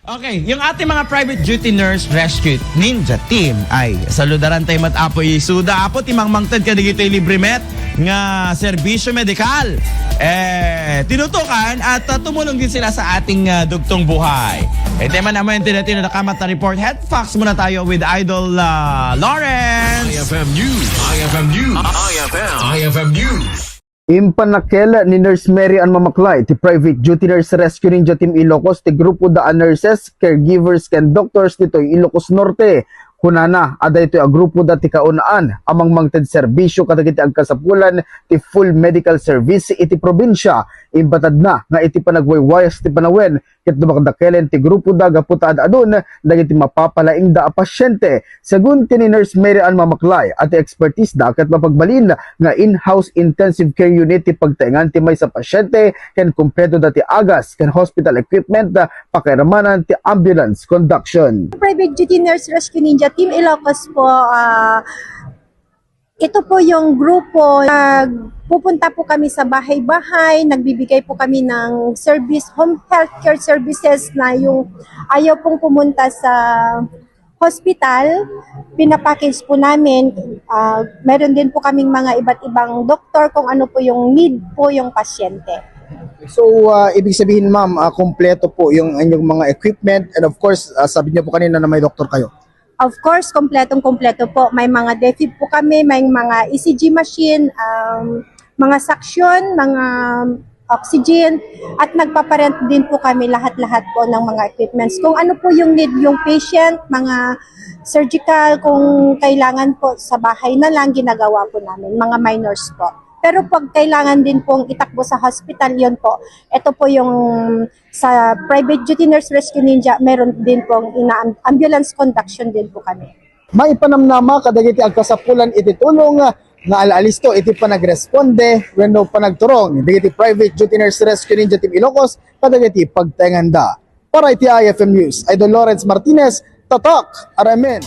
Okay, yung ating mga private duty nurse rescue ninja team ay saludaran tayo matapoy suda apo timang mangtad ka digito libre met nga serbisyo medikal. Tinutukan at tumulong din sila sa ating dugtong buhay. Tema naman yung tinatino na kamat na report. Head facts muna tayo with Idol Lawrence. IFM News. IFM News. IFM News. Impanakel ni Nurse Mary Ann Mamaklay ti Private Duty Nurse Rescue Ninja Team Ilocos ti grupo da nurses, caregivers ken doctors dito Ilocos Norte. Kunana, ada ito a grupo da ti kaunaan amang mangted serbisyo kadagiti agkasapulan ti full medical service iti probinsya. Imbatad na nga iti panagwaywayas ti panawen ket dumakdakelen ti grupo da gaputaad adun dagiti mapapalaing da a pasyente. Segun ni Nurse Mary Ann Mamaklay at expertise da ket mapagbalin nga in-house intensive care unit ti pagtaengan ti may sa pasyente ken kumpleto da ti agas ken hospital equipment da pakiramanan ti ambulance conduction. Private Duty Nurse Rescue Ninja Team Ilocos po, ito po yung grupo. Pupunta po kami sa bahay-bahay, nagbibigay po kami ng service, home healthcare services na yung ayaw pong pumunta sa hospital, pinapackage po namin. Meron din po kaming mga iba't ibang doktor kung ano po yung need po yung pasyente. So, ibig sabihin ma'am, kompleto po yung inyong mga equipment and of course, sabi niyo po kanina na may doktor kayo. Of course, kompletong-kompleto po. May mga DEFib po kami, may mga ECG machine, mga suction, mga oxygen, at nagpaparent din po kami lahat-lahat po ng mga equipments. Kung ano po yung need yung patient, mga surgical, kung kailangan po sa bahay na lang, ginagawa po namin, mga minors po. Pero pag kailangan din pong itakbo sa hospital, yun po. Ito po yung sa Private Duty Nurse Rescue Ninja, meron din pong ambulance conduction din po kami. May panamnama kadagiti agkasapulan iti tulong nga alalisto iti panagresponde wenno panagturong digiti Private Duty Nurse Rescue Ninja Team Ilocos kadagiti pagtenganda. Para iti IFM News, Idol Lawrence Martinez, Tatak, Aramen.